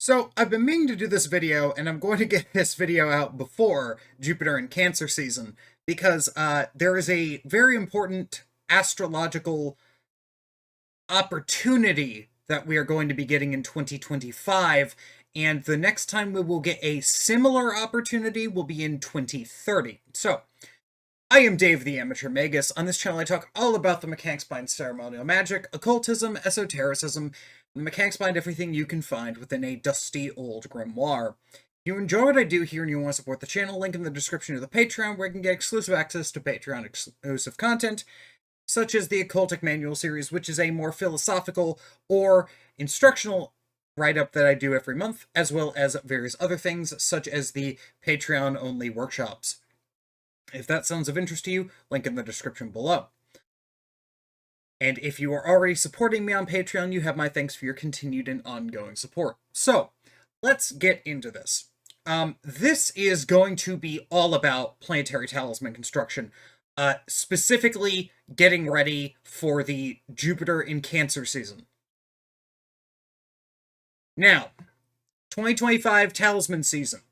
So, I've been meaning to do this video, and I'm going to get this video out before Jupiter in Cancer season, because there is a very important astrological opportunity that we are going to be getting in 2025, and the next time we will get a similar opportunity will be in 2030. So, I am Dave the Amateur Magus. On this channel I talk all about the mechanics behind ceremonial magic, occultism, esotericism, and the mechanics behind everything you can find within a dusty old grimoire. If you enjoy what I do here and you want to support the channel, link in the description of the Patreon where you can get exclusive access to Patreon exclusive content, such as the Occultic Manual series, which is a more philosophical or instructional write-up that I do every month, as well as various other things, such as the Patreon-only workshops. If that sounds of interest to you, link in the description below. And if you are already supporting me on Patreon, you have my thanks for your continued and ongoing support. So, let's get into this. This is going to be all about planetary talisman construction, specifically getting ready for the Jupiter in Cancer season. Now, 2025 talisman season.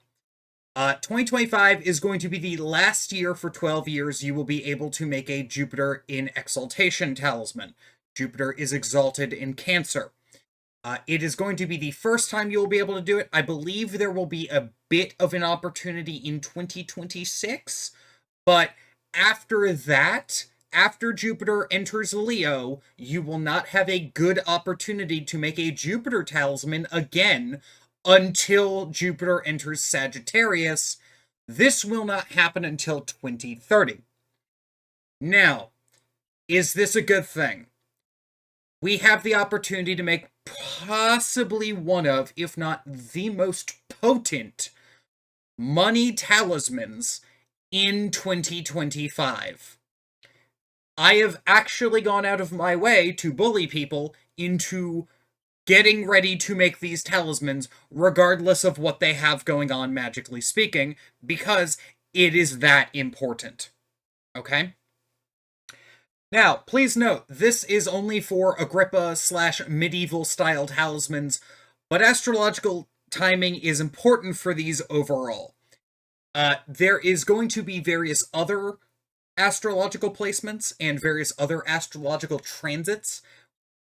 2025 is going to be the last year for 12 years you will be able to make a Jupiter in Exaltation talisman. Jupiter is exalted in Cancer. It is going to be the first time you will be able to do it. I believe there will be a bit of an opportunity in 2026, but after that, after Jupiter enters Leo, you will not have a good opportunity to make a Jupiter talisman again until Jupiter enters Sagittarius. This will not happen until 2030. Now, is this a good thing? We have the opportunity to make possibly one of, if not the most potent, money talismans in 2025. I have actually gone out of my way to bully people into getting ready to make these talismans, regardless of what they have going on, magically speaking, because it is that important. Okay? Now, please note, this is only for Agrippa/medieval style talismans, but astrological timing is important for these overall. There is going to be various other astrological placements and various other astrological transits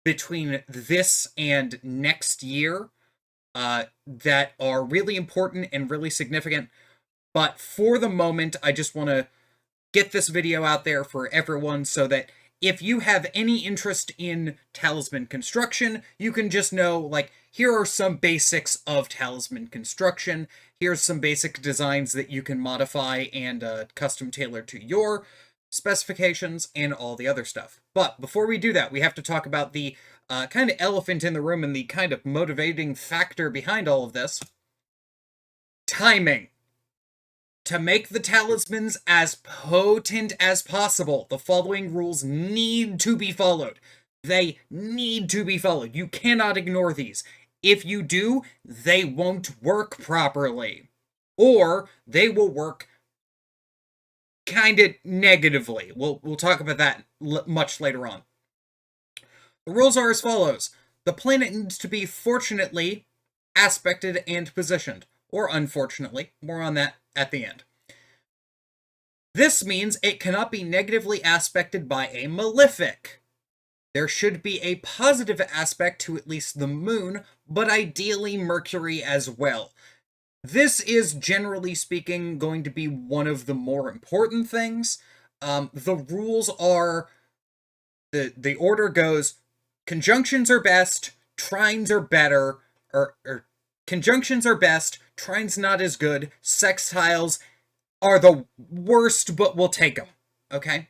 between this and next year that are really important and really significant. But for the moment, I just want to get this video out there for everyone so that if you have any interest in talisman construction, you can just know, like, here are some basics of talisman construction. Here's some basic designs that you can modify and custom tailor to your specifications and all the other stuff. But before we do that, we have to talk about the kind of elephant in the room and the kind of motivating factor behind all of this. Timing. To make the talismans as potent as possible, the following rules need to be followed. They need to be followed. You cannot ignore these. If you do, they won't work properly. Or they will work kind of negatively. We'll talk about that much later on. The rules are as follows. The planet needs to be fortunately aspected and positioned, or unfortunately. More on that at the end. This means it cannot be negatively aspected by a malefic. There should be a positive aspect to at least the moon, but ideally Mercury as well. This is, generally speaking, going to be one of the more important things. The rules are, the order goes, conjunctions are best, trines are better, or conjunctions are best, trines not as good, sextiles are the worst, but we'll take them, okay?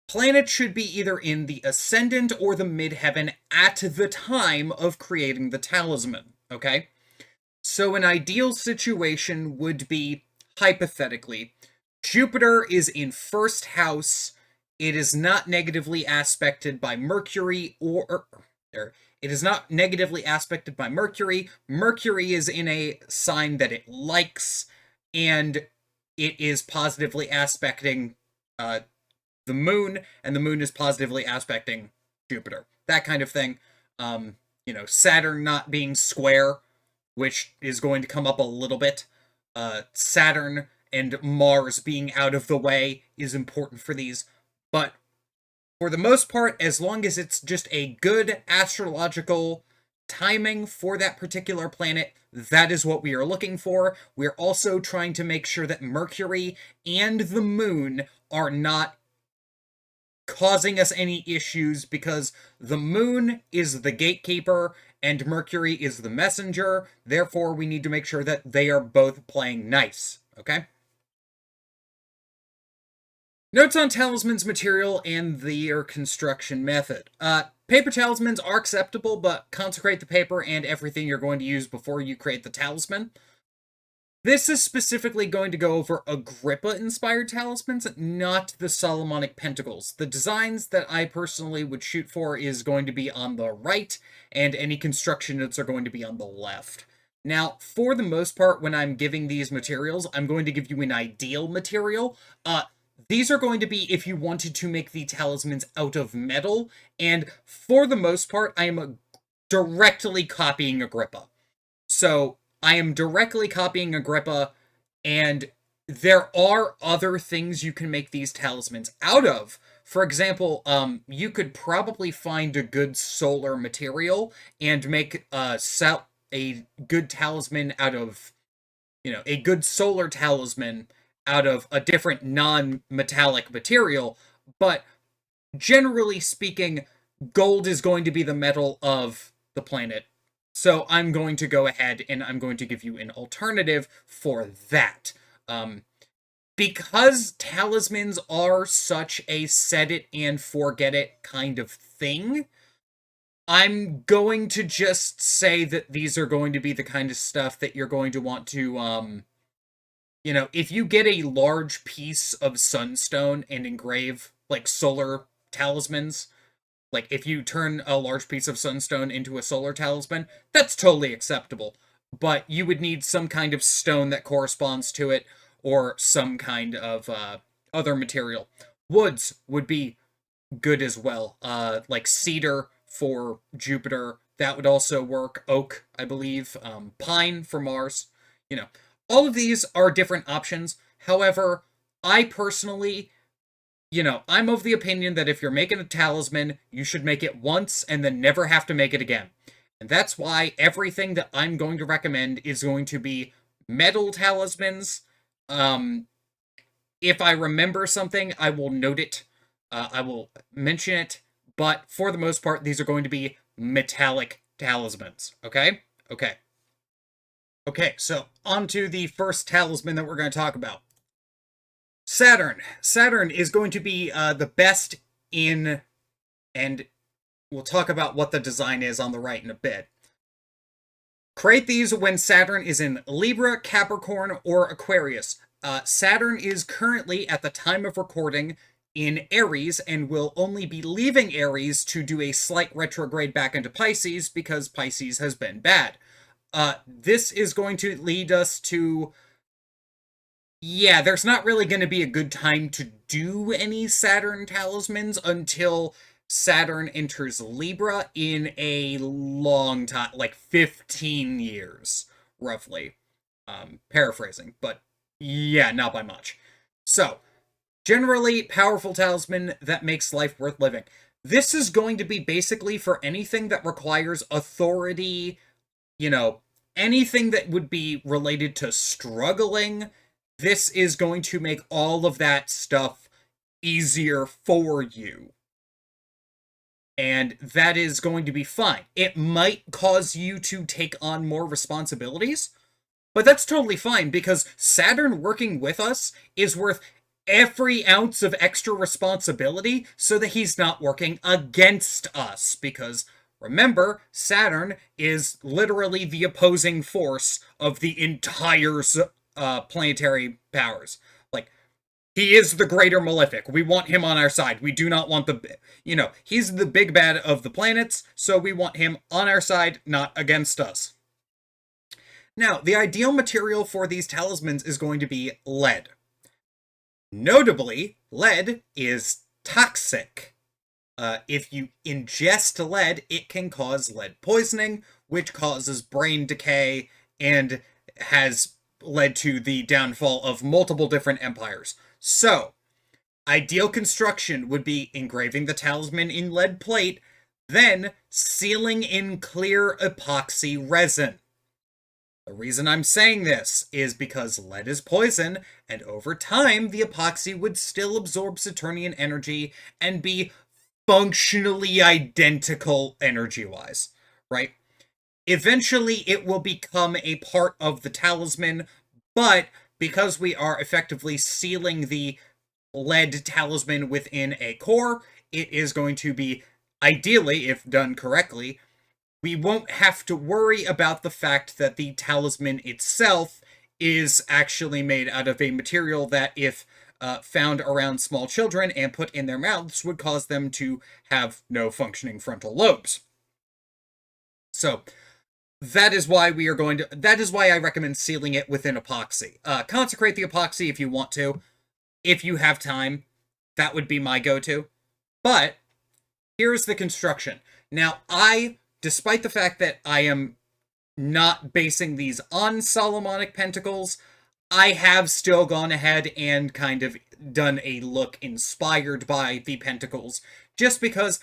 Planets should be either in the ascendant or the midheaven at the time of creating the talisman, okay? So an ideal situation would be, hypothetically, Jupiter is in first house, it is not negatively aspected by Mercury, it is not negatively aspected by Mercury. Mercury is in a sign that it likes, and it is positively aspecting the moon, and the moon is positively aspecting Jupiter. That kind of thing. Saturn not being square which is going to come up a little bit. Saturn and Mars being out of the way is important for these, but for the most part, as long as it's just a good astrological timing for that particular planet, that is what we are looking for. We're also trying to make sure that Mercury and the moon are not causing us any issues, because the moon is the gatekeeper and Mercury is the messenger. Therefore, we need to make sure that they are both playing nice, okay? Notes on talismans material and their construction method. Paper talismans are acceptable, but consecrate the paper and everything you're going to use before you create the talisman. This is specifically going to go over Agrippa-inspired talismans, not the Solomonic Pentacles. The designs that I personally would shoot for is going to be on the right, and any construction notes are going to be on the left. Now, for the most part, when I'm giving these materials, I'm going to give you an ideal material. These are going to be if you wanted to make the talismans out of metal, and for the most part, I am directly copying Agrippa. So, I am directly copying Agrippa, and there are other things you can make these talismans out of. For example, you could probably find a good solar material and make a good talisman out of, a good solar talisman out of a different non-metallic material, but generally speaking, gold is going to be the metal of the planet. So I'm going to go ahead and I'm going to give you an alternative for that. Because talismans are such a set it and forget it kind of thing, I'm going to just say that these are going to be the kind of stuff that you're going to want to, if you get a large piece of sunstone and engrave, like, solar talismans, like, if you turn a large piece of sunstone into a solar talisman, that's totally acceptable. But you would need some kind of stone that corresponds to it, or some kind of other material. Woods would be good as well. Like cedar for Jupiter, that would also work. Oak, I believe. Pine for Mars. All of these are different options. However, I personally, I'm of the opinion that if you're making a talisman, you should make it once and then never have to make it again. And that's why everything that I'm going to recommend is going to be metal talismans. If I remember something, I will note it. I will mention it. But for the most part, these are going to be metallic talismans. Okay? Okay. Okay, so on to the first talisman that we're going to talk about. Saturn. Saturn is going to be the best in, and we'll talk about what the design is on the right in a bit. Create these when Saturn is in Libra, Capricorn, or Aquarius. Saturn is currently, at the time of recording, in Aries, and will only be leaving Aries to do a slight retrograde back into Pisces, because Pisces has been bad. This is going to lead us to... Yeah, there's not really going to be a good time to do any Saturn talismans until Saturn enters Libra in a long time, like 15 years, roughly. Paraphrasing, but yeah, not by much. So, generally, powerful talisman that makes life worth living. This is going to be basically for anything that requires authority, anything that would be related to struggling. This is going to make all of that stuff easier for you. And that is going to be fine. It might cause you to take on more responsibilities, but that's totally fine, because Saturn working with us is worth every ounce of extra responsibility so that he's not working against us, because remember, Saturn is literally the opposing force of the entire planetary powers. Like, he is the greater malefic. We want him on our side. We do not want he's the big bad of the planets, so we want him on our side, not against us. Now, the ideal material for these talismans is going to be lead. Notably, lead is toxic. If you ingest lead, it can cause lead poisoning, which causes brain decay and has led to the downfall of multiple different empires. So, ideal construction would be engraving the talisman in lead plate, then sealing in clear epoxy resin. The reason I'm saying this is because lead is poison, and over time, the epoxy would still absorb Saturnian energy and be functionally identical energy-wise, right? Eventually, it will become a part of the talisman, but because we are effectively sealing the lead talisman within a core, it is going to be, ideally, if done correctly, we won't have to worry about the fact that the talisman itself is actually made out of a material that, if found around small children and put in their mouths, would cause them to have no functioning frontal lobes. So, that is why I recommend sealing it within epoxy. Consecrate the epoxy if you want to. If you have time, that would be my go-to. But, here's the construction. Now, despite the fact that I am not basing these on Solomonic pentacles, I have still gone ahead and kind of done a look inspired by the pentacles, just because,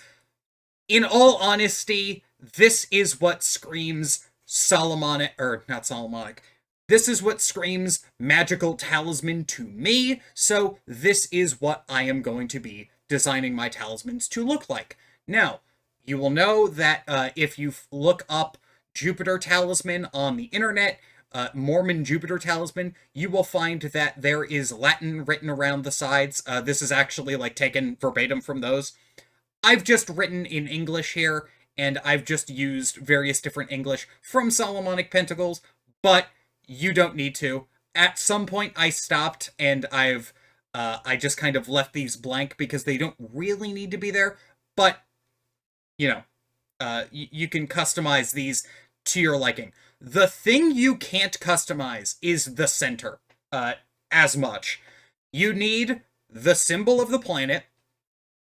in all honesty, this is what screams Solomonic, or not Solomonic. This is what screams magical talisman to me, so this is what I am going to be designing my talismans to look like. Now, you will know that if you look up Jupiter Talisman on the internet, Mormon Jupiter Talisman, you will find that there is Latin written around the sides. This is actually like taken verbatim from those. I've just written in English here, and I've just used various different English from Solomonic Pentacles, but you don't need to. At some point I stopped, and I just kind of left these blank because they don't really need to be there, but you know, you can customize these to your liking. The thing you can't customize is the center, as much. You need the symbol of the planet,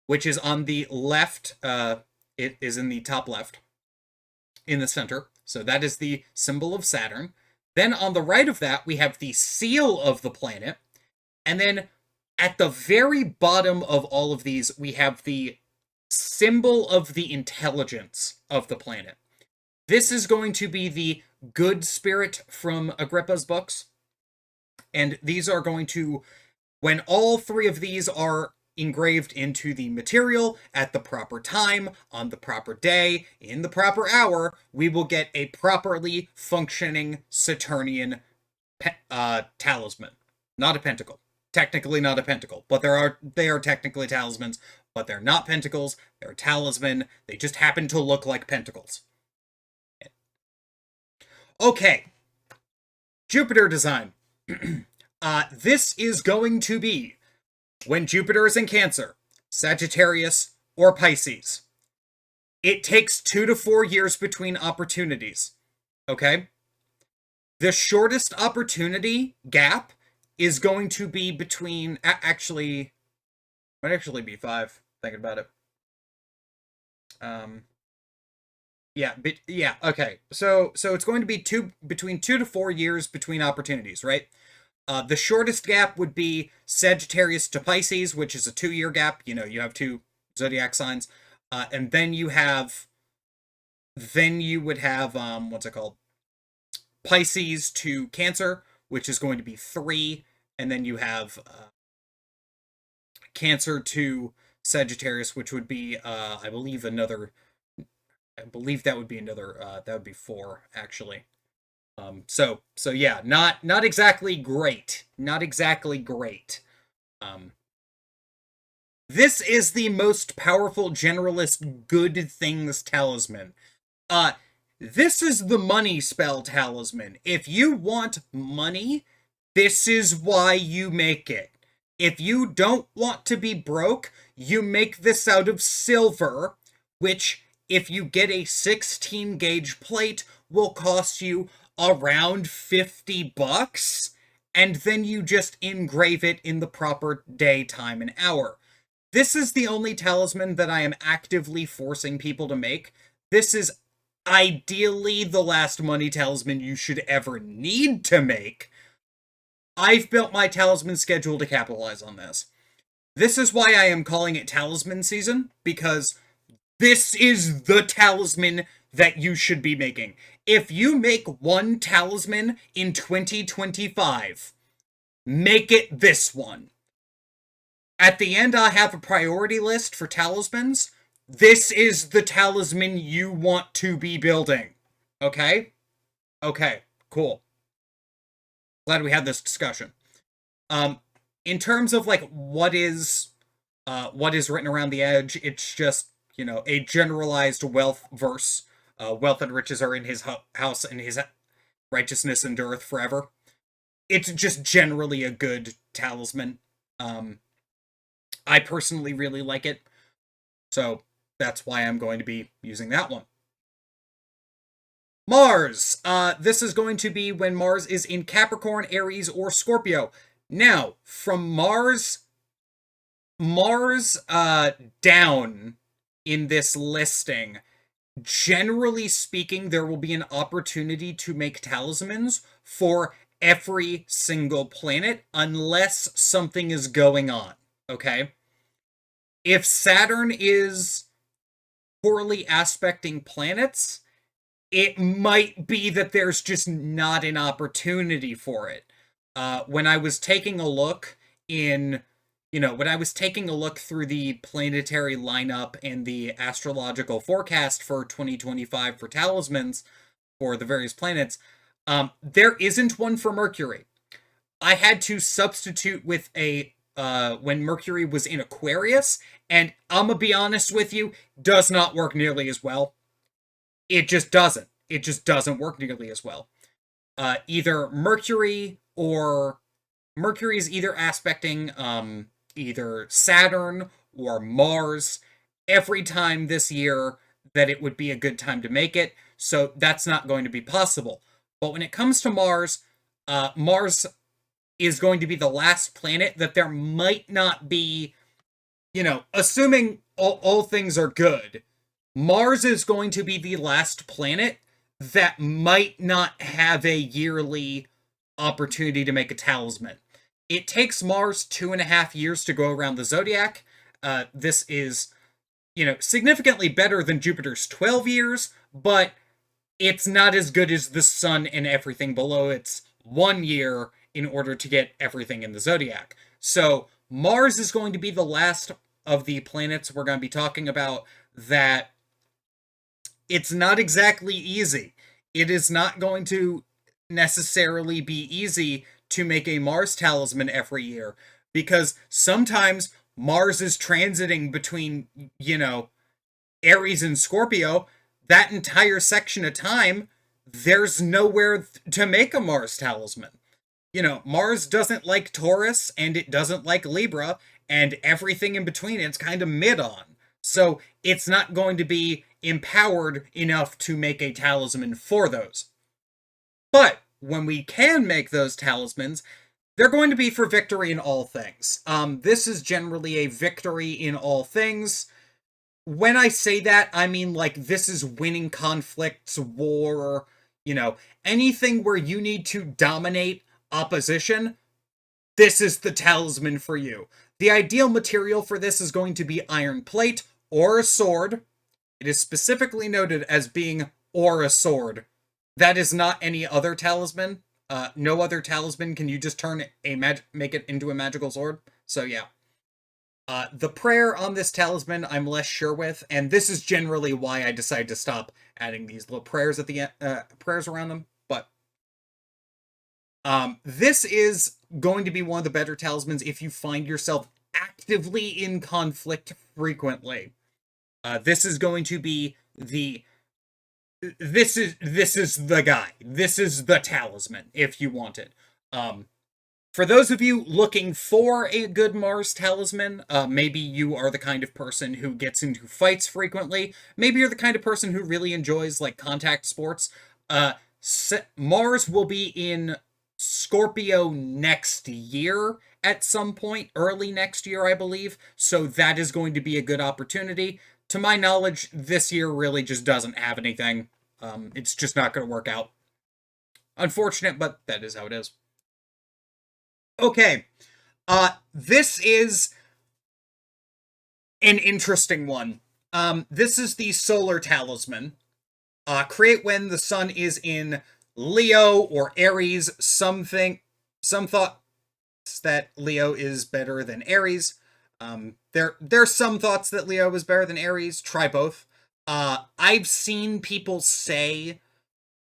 which is on the left, it is in the top left, in the center. So that is the symbol of Saturn. Then on the right of that, we have the seal of the planet. And then at the very bottom of all of these, we have the symbol of the intelligence of the planet. This is going to be the good spirit from Agrippa's books. And these are going to, when all three of these are engraved into the material at the proper time, on the proper day, in the proper hour, we will get a properly functioning Saturnian talisman. Not a pentacle. Technically not a pentacle, but they are technically talismans, but they're not pentacles, they're talisman, they just happen to look like pentacles. Okay, Jupiter design. This is going to be when Jupiter is in Cancer, Sagittarius, or Pisces. It takes 2 to 4 years between opportunities, okay? The shortest opportunity gap is going to be between, actually, might actually be 5, thinking about it. Yeah, okay. So it's going to be between 2 to 4 years between opportunities, right? The shortest gap would be Sagittarius to Pisces, which is a 2-year gap. You know, you have 2 zodiac signs. And then you would have, what's it called? Pisces to Cancer, which is going to be 3. And then you have Cancer to Sagittarius, which would be, I believe that would be another, that would be 4, actually. So yeah, not exactly great. Not exactly great. This is the most powerful generalist good things talisman. This is the money spell talisman. If you want money, this is why you make it. If you don't want to be broke, you make this out of silver, which, if you get a 16 gauge plate, will cost you around $50, and then you just engrave it in the proper day, time, and hour. This is the only talisman that I am actively forcing people to make. This is ideally the last money talisman you should ever need to make. I've built my talisman schedule to capitalize on this. This is why I am calling it Talisman season, because this is the talisman that you should be making. If you make one talisman in 2025, make it this one. At the end, I have a priority list for talismans. This is the talisman you want to be building. Okay? Okay, cool. Glad we had this discussion. In terms of like what is written around the edge, it's just, a generalized wealth verse. Wealth and riches are in his house, and his righteousness endureth forever. It's just generally a good talisman. I personally really like it, so that's why I'm going to be using that one. Mars. This is going to be when Mars is in Capricorn, Aries, or Scorpio. Now, from Mars down in this listing, generally speaking, there will be an opportunity to make talismans for every single planet, unless something is going on, okay? If Saturn is poorly aspecting planets, it might be that there's just not an opportunity for it. When I was taking a look through the planetary lineup and the astrological forecast for 2025 for talismans for the various planets, there isn't one for Mercury. I had to substitute with when Mercury was in Aquarius, and I'm gonna be honest with you, does not work nearly as well. It just doesn't. It just doesn't work nearly as well. Either Mercury is either aspecting either Saturn or Mars every time this year that it would be a good time to make it, so that's not going to be possible. But when it comes to Mars, Mars is going to be the last planet that there might not be, assuming all things are good, Mars is going to be the last planet that might not have a yearly opportunity to make a talisman. It takes Mars 2.5 years to go around the zodiac. This is, significantly better than Jupiter's 12 years, but it's not as good as the sun and everything below its 1 year in order to get everything in the zodiac. So Mars is going to be the last of the planets we're going to be talking about that it's not exactly easy. It is not going to necessarily be easy to make a Mars talisman every year, because sometimes Mars is transiting between, Aries and Scorpio. That entire section of time, there's nowhere to make a Mars talisman. Mars doesn't like Taurus, and it doesn't like Libra, and everything in between it's kind of mid on. So it's not going to be empowered enough to make a talisman for those. But when we can make those talismans, they're going to be for victory in all things. This is generally a victory in all things. When I say that, I mean like this is winning conflicts, war, anything where you need to dominate opposition. This is the talisman for you. The ideal material for this is going to be iron plate or a sword. It is specifically noted as being or a sword. That is not any other talisman. No other talisman can you just turn make it into a magical sword. So yeah. The prayer on this talisman I'm less sure with, and this is generally why I decided to stop adding these little prayers at the prayers around them. But this is going to be one of the better talismans if you find yourself actively in conflict frequently. This is going to be this is the guy. This is the talisman if you want it. For those of you looking for a good Mars talisman, maybe you are the kind of person who gets into fights frequently. Maybe you're the kind of person who really enjoys like contact sports. Mars will be in Scorpio next year at some point, early next year, I believe. So that is going to be a good opportunity. To my knowledge, this year really just doesn't have anything. It's just not going to work out. Unfortunate, but that is how it is. Okay. This is an interesting one. This is the Solar Talisman. Create when the sun is in Leo or Aries. Some thoughts that Leo is better than Aries. There's some thoughts that Leo is better than Aries. Try both. I've seen people say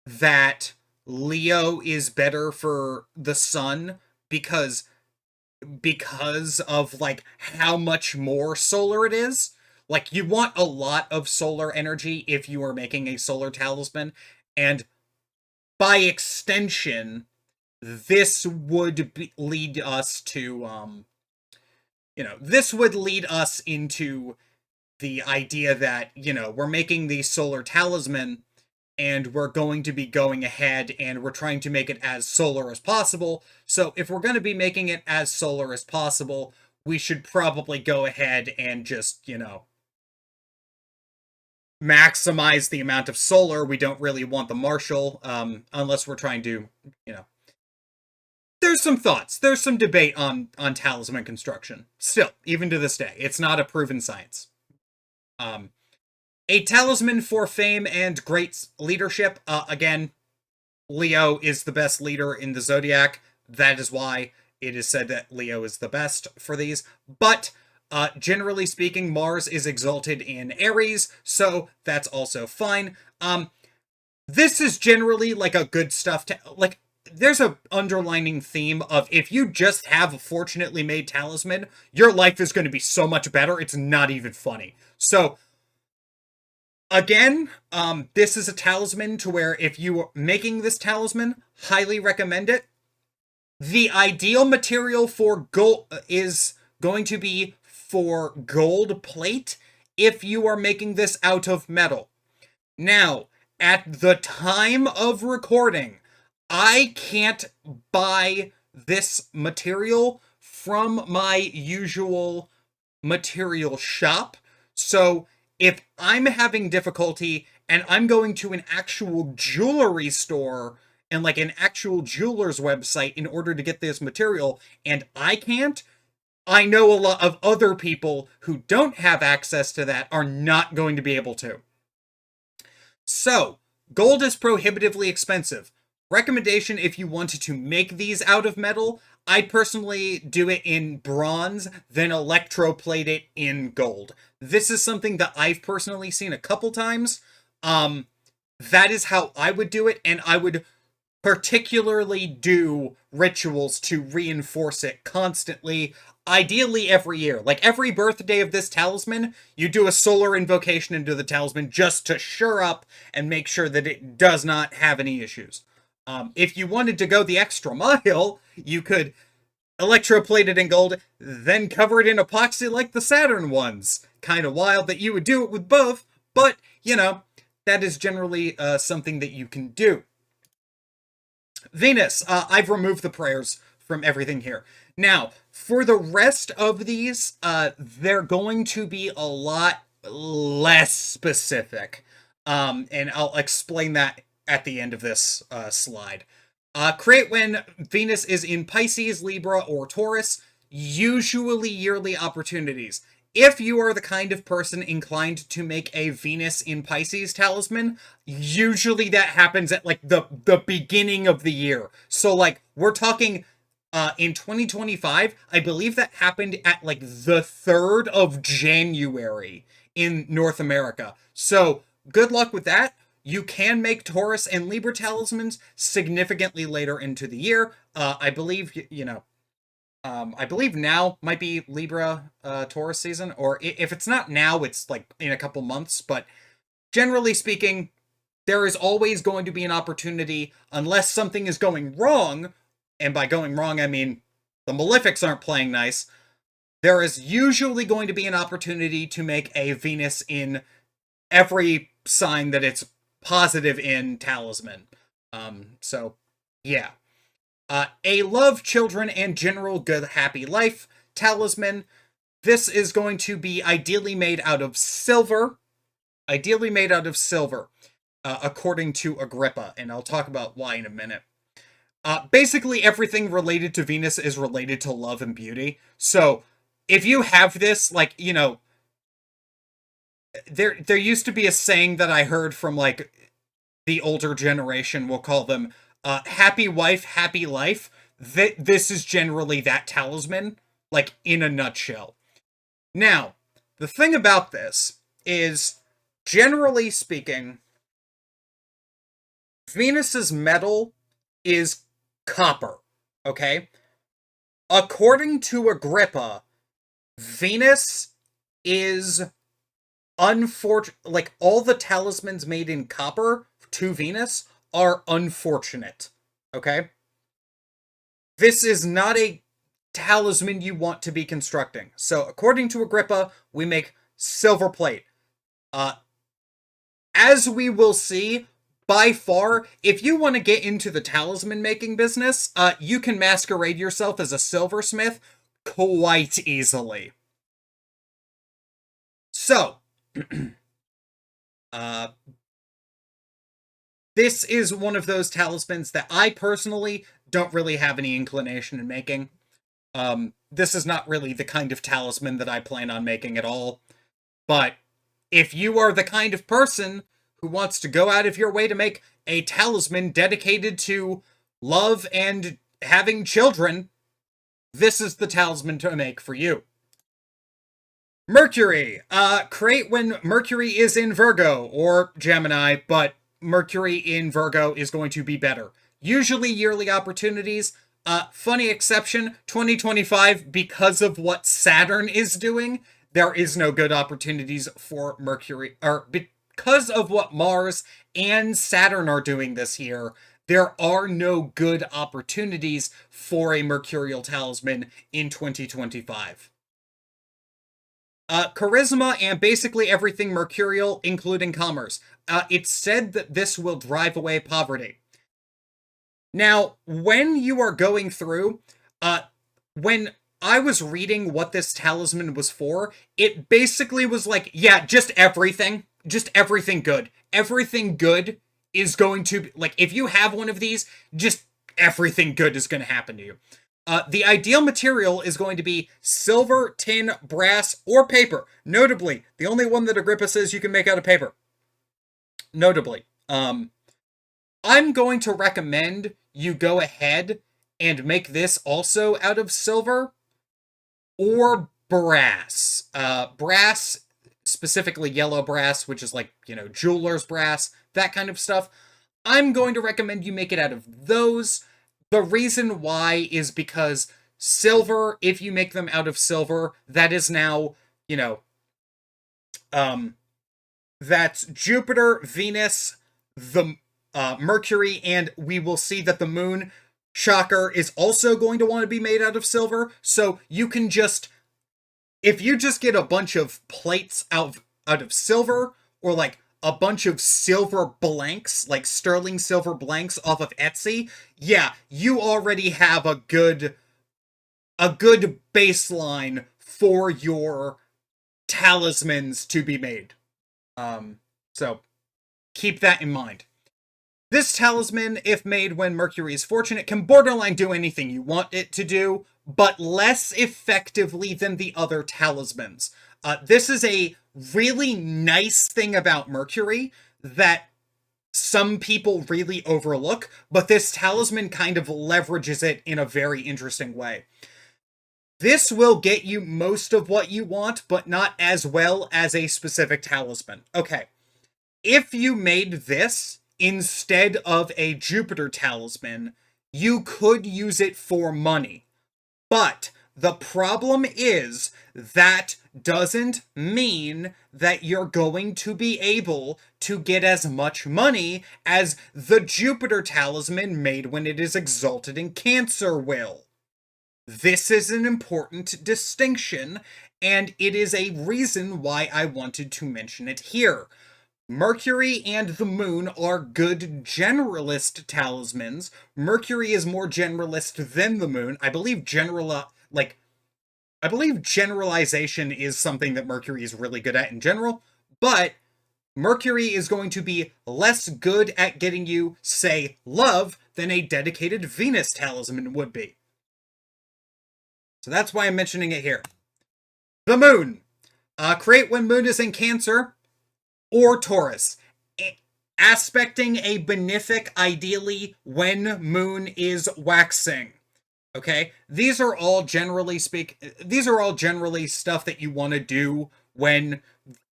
that Leo is better for the sun because of like how much more solar it is. Like you want a lot of solar energy if you are making a solar talisman, and by extension, this would lead us to this would lead us into the idea that we're making the solar talisman and we're going to be going ahead and we're trying to make it as solar as possible. So if we're going to be making it as solar as possible, we should probably go ahead and just, maximize the amount of solar. We don't really want the Marshall, unless we're trying to, there's some thoughts. There's some debate on talisman construction. Still, even to this day, it's not a proven science. A talisman for fame and great leadership. Again, Leo is the best leader in the zodiac. That is why it is said that Leo is the best for these. But generally speaking, Mars is exalted in Aries, so that's also fine. This is generally like a good stuff to like. There's a underlining theme of if you just have a fortunately made talisman, your life is going to be so much better. It's not even funny. So again, this is a talisman to where if you are making this talisman, highly recommend it. The ideal material for gold is going to be for gold plate if you are making this out of metal. Now, at the time of recording, I can't buy this material from my usual material shop. So if I'm having difficulty and I'm going to an actual jewelry store and like an actual jeweler's website in order to get this material and I can't, I know a lot of other people who don't have access to that are not going to be able to. So, gold is prohibitively expensive. Recommendation if you wanted to make these out of metal, I'd personally do it in bronze, then electroplate it in gold. This is something that I've personally seen a couple times. That is how I would do it, and I would particularly do rituals to reinforce it constantly, ideally every year. Like every birthday of this talisman, you do a solar invocation into the talisman just to shore up and make sure that it does not have any issues. If you wanted to go the extra mile, you could electroplate it in gold, then cover it in epoxy like the Saturn ones. Kind of wild that you would do it with both, but, that is generally something that you can do. Venus, I've removed the prayers from everything here. Now, for the rest of these, they're going to be a lot less specific. And I'll explain that at the end of this slide. Create when Venus is in Pisces, Libra, or Taurus, usually yearly opportunities. If you are the kind of person inclined to make a Venus in Pisces talisman, usually that happens at like the beginning of the year. So like we're talking in 2025, I believe that happened at like the 3rd of January in North America. So good luck with that. You can make Taurus and Libra talismans significantly later into the year. I believe, I believe now might be Libra Taurus season, or if it's not now, it's like in a couple months. But generally speaking, there is always going to be an opportunity unless something is going wrong. And by going wrong, I mean the malefics aren't playing nice. There is usually going to be an opportunity to make a Venus in every sign that it's positive in talisman. So, yeah. A love, children, and general good, happy life talisman. This is going to be ideally made out of silver. Ideally made out of silver. according to Agrippa, and I'll talk about why in a minute. Basically, everything related to Venus is related to love and beauty. So, if you have this, like, you know, there used to be a saying that I heard from, like, the older generation, we'll call them, happy wife, happy life. This is generally that talisman, like, in a nutshell. Now, the thing about this is, generally speaking, Venus's metal is copper, okay? According to Agrippa, Venus is unfortunate. Like, all the talismans made in copper to Venus are unfortunate, okay? This is not a talisman you want to be constructing. So, according to Agrippa, we make silver plate. As we will see, by far, if you want to get into the talisman making business, you can masquerade yourself as a silversmith quite easily. So, this is one of those talismans that I personally don't really have any inclination in making. This is not really the kind of talisman that I plan on making at all. But if you are the kind of person who wants to go out of your way to make a talisman dedicated to love and having children, this is the talisman to make for you. Mercury. Create when Mercury is in Virgo or Gemini, but Mercury in Virgo is going to be better. Usually yearly opportunities. Funny exception, 2025, because of what Saturn is doing, there is no good opportunities for Mercury, or because of what Mars and Saturn are doing this year, there are no good opportunities for a Mercurial talisman in 2025. Charisma and basically everything Mercurial, including commerce. It's said that this will drive away poverty. Now, when you are going through, when I was reading what this talisman was for, it basically was like, yeah, just everything good. Everything good is going to, like, if you have one of these, just everything good is going to happen to you. The ideal material is going to be silver, tin, brass, or paper. Notably, the only one that Agrippa says you can make out of paper. Notably. I'm going to recommend you go ahead and make this also out of silver or brass. Brass, specifically yellow brass, which is like, you know, jeweler's brass, that kind of stuff. I'm going to recommend you make it out of those. The reason why is because silver, if you make them out of silver, that is now, you know, that's Jupiter, Venus, the Mercury, and we will see that the moon, shocker, is also going to want to be made out of silver. So you can just, if you just get a bunch of plates out of silver, or like a bunch of silver blanks, like sterling silver blanks off of Etsy, yeah, you already have a good baseline for your talismans to be made. So keep that in mind. This talisman, if made when Mercury is fortunate, can borderline do anything you want it to do, but less effectively than the other talismans. This is a really nice thing about Mercury that some people really overlook, but this talisman kind of leverages it in a very interesting way. This will get you most of what you want, but not as well as a specific talisman. Okay, if you made this instead of a Jupiter talisman, you could use it for money. But the problem is that doesn't mean that you're going to be able to get as much money as the Jupiter talisman made when it is exalted in Cancer will. This is an important distinction, and it is a reason why I wanted to mention it here. Mercury and the moon are good generalist talismans. Mercury is more generalist than the moon. I believe generalization is something that Mercury is really good at in general, but Mercury is going to be less good at getting you, say, love than a dedicated Venus talisman would be. So that's why I'm mentioning it here. The moon. Create when moon is in Cancer or Taurus. Aspecting a benefic, ideally, when moon is waxing. Okay? These are all generally stuff that you want to do when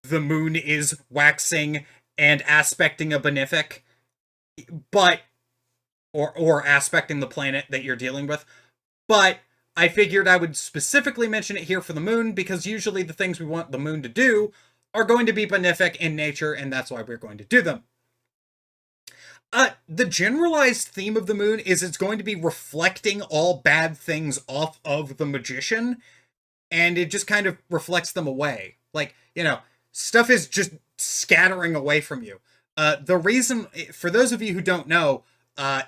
the moon is waxing and aspecting a benefic, but or aspecting the planet that you're dealing with. But I figured I would specifically mention it here for the moon, because usually the things we want the moon to do are going to be benefic in nature, and that's why we're going to do them. The generalized theme of the moon is it's going to be reflecting all bad things off of the magician, and it just kind of reflects them away. Like, stuff is just scattering away from you. The reason, for those of you who don't know,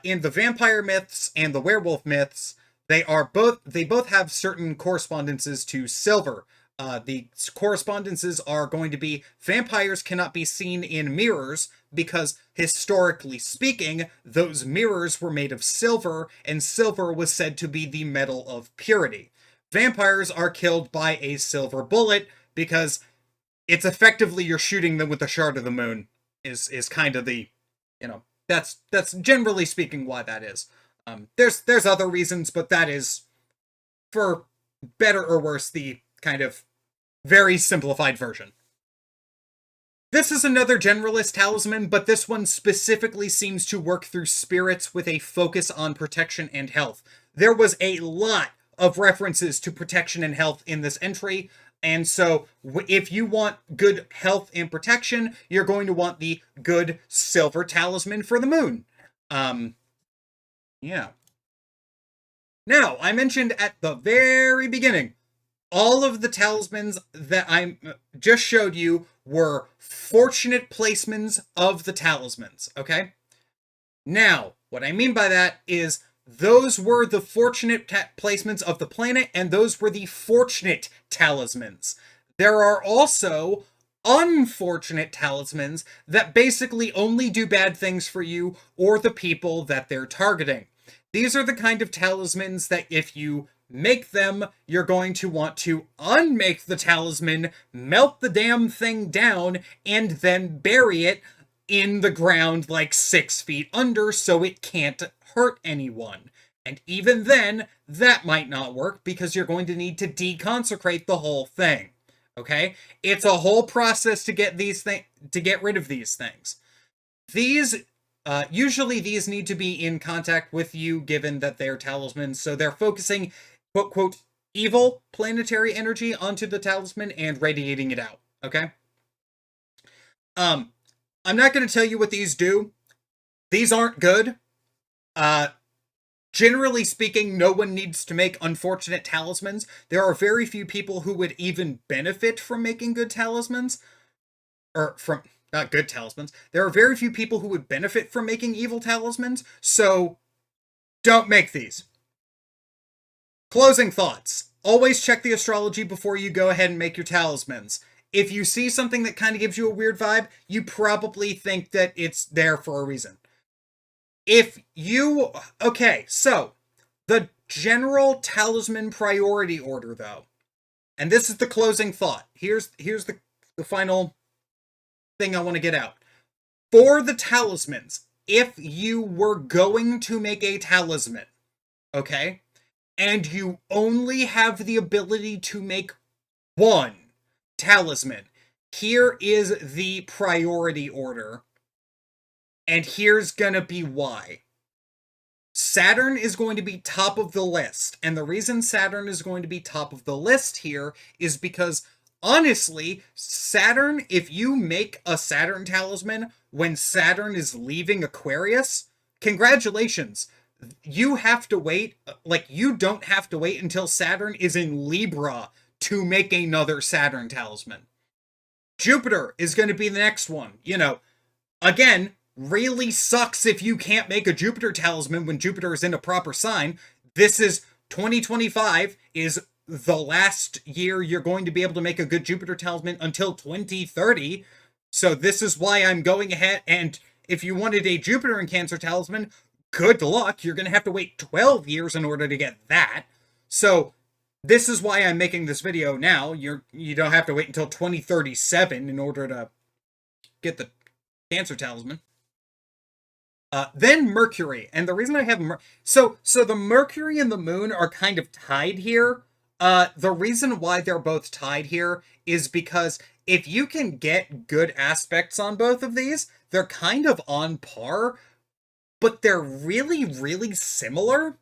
in the vampire myths and the werewolf myths, they both have certain correspondences to silver. The correspondences are going to be vampires cannot be seen in mirrors because, historically speaking, those mirrors were made of silver, and silver was said to be the metal of purity. Vampires are killed by a silver bullet because it's effectively you're shooting them with a shard of the moon, is kind of the, that's generally speaking why that is. There's other reasons, but that is, for better or worse, the kind of very simplified version. This is another generalist talisman, but this one specifically seems to work through spirits with a focus on protection and health. There was a lot of references to protection and health in this entry, and so if you want good health and protection, you're going to want the good silver talisman for the moon. Yeah. Now, I mentioned at the very beginning, all of the talismans that I just showed you were fortunate placements of the talismans, okay? Now, what I mean by that is those were the fortunate placements of the planet, and those were the fortunate talismans. There are also unfortunate talismans that basically only do bad things for you or the people that they're targeting. These are the kind of talismans that if you make them, you're going to want to unmake the talisman, melt the damn thing down, and then bury it in the ground like 6 feet under so it can't hurt anyone. And even then, that might not work because you're going to need to deconsecrate the whole thing. Okay? It's a whole process to get rid of these things. Usually these need to be in contact with you, given that they're talismans, so they're focusing quote, evil planetary energy onto the talisman and radiating it out, okay? I'm not going to tell you what these do. These aren't good. Generally speaking, no one needs to make unfortunate talismans. There are very few people who would even benefit from making good talismans. Not good talismans. There are very few people who would benefit from making evil talismans, so don't make these. Closing thoughts. Always check the astrology before you go ahead and make your talismans. If you see something that kind of gives you a weird vibe, you probably think that it's there for a reason. Okay, so the general talisman priority order, though, and this is the closing thought. Here's the final thing I want to get out. For the talismans, if you were going to make a talisman, okay, and you only have the ability to make one talisman, here is the priority order, and here's gonna be why. Saturn is going to be top of the list, and the reason Saturn is going to be top of the list here is because, honestly, Saturn, if you make a Saturn talisman when Saturn is leaving Aquarius, congratulations. You have to wait, you don't have to wait until Saturn is in Libra to make another Saturn talisman. Jupiter is going to be the next one. Again, really sucks if you can't make a Jupiter talisman when Jupiter is in a proper sign. This is 2025 is the last year you're going to be able to make a good Jupiter talisman until 2030. So this is why I'm going ahead, and if you wanted a Jupiter in Cancer talisman, good luck. You're going to have to wait 12 years in order to get that. So this is why I'm making this video now. You don't have to wait until 2037 in order to get the Cancer talisman. Then Mercury, and the reason I have so the Mercury and the Moon are kind of tied here. The reason why they're both tied here is because if you can get good aspects on both of these, they're kind of on par, but they're really, really similar,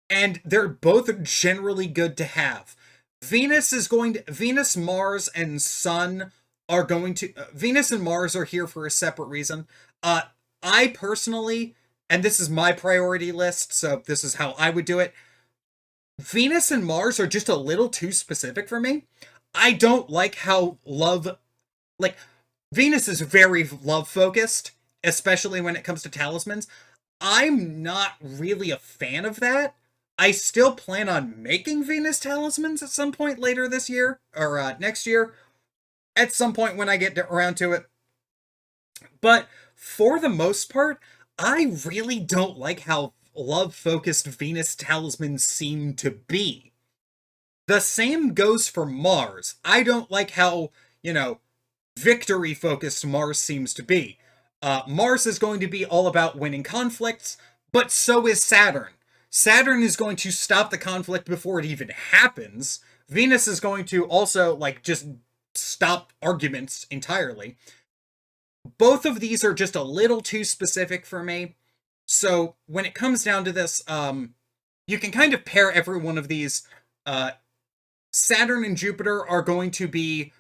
and they're both generally good to have. Venus, Mars, and Sun are going to... Venus and Mars are here for a separate reason. I personally, and this is my priority list, so this is how I would do it, Venus and Mars are just a little too specific for me. I don't like how Venus is very love-focused, especially when it comes to talismans. I'm not really a fan of that. I still plan on making Venus talismans at some point later this year, or next year, at some point when I get around to it. But for the most part, I really don't like how love-focused Venus talismans seem to be. The same goes for Mars. I don't like how, victory-focused Mars seems to be. Mars is going to be all about winning conflicts, but so is Saturn. Saturn is going to stop the conflict before it even happens. Venus is going to also, just stop arguments entirely. Both of these are just a little too specific for me. So when it comes down to this, you can kind of pair every one of these. Saturn and Jupiter are going to be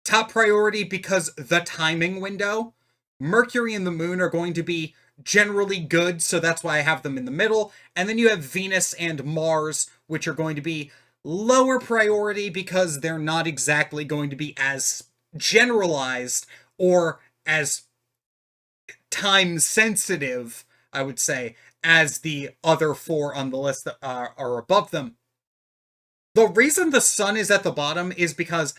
top priority because the timing window. Mercury and the Moon are going to be generally good, so that's why I have them in the middle. And then you have Venus and Mars, which are going to be lower priority because they're not exactly going to be as generalized or as time-sensitive, I would say, as the other four on the list that are above them. The reason the Sun is at the bottom is because,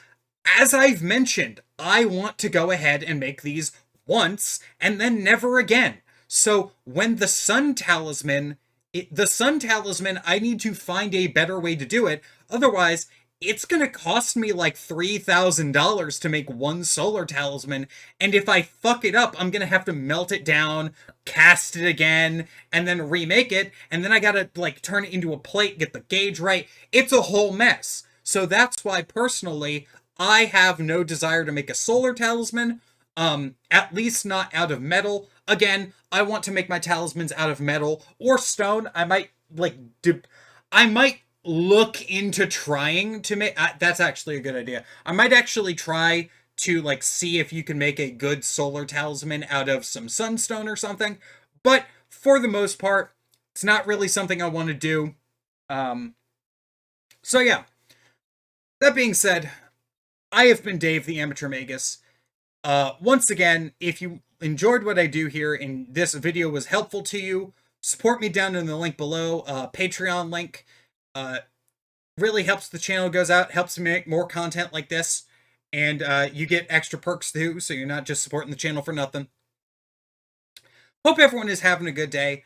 as I've mentioned, I want to go ahead and make these once and then never again. So when the Sun Talisman, I need to find a better way to do it. Otherwise, it's going to cost me like $3,000 to make one solar talisman, and if I fuck it up, I'm going to have to melt it down, cast it again, and then remake it, and then I got to turn it into a plate, get the gauge right. It's a whole mess. So that's why, personally, I have no desire to make a solar talisman, at least not out of metal. Again, I want to make my talismans out of metal or stone. I might, look into trying to make... that's actually a good idea. I might actually try to, see if you can make a good solar talisman out of some sunstone or something. But, for the most part, it's not really something I want to do. So yeah. That being said, I have been Dave, the Amateur Magus. Once again, if you enjoyed what I do here and this video was helpful to you, support me down in the link below, Patreon link. Really helps the channel goes out, helps me make more content like this, and you get extra perks too, so you're not just supporting the channel for nothing. Hope everyone is having a good day.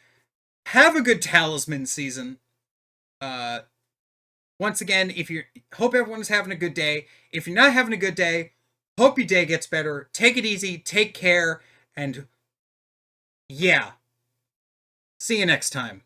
Have a good talisman season. Once again, hope everyone is having a good day. If you're not having a good day, hope your day gets better. Take it easy, take care, and yeah. See you next time.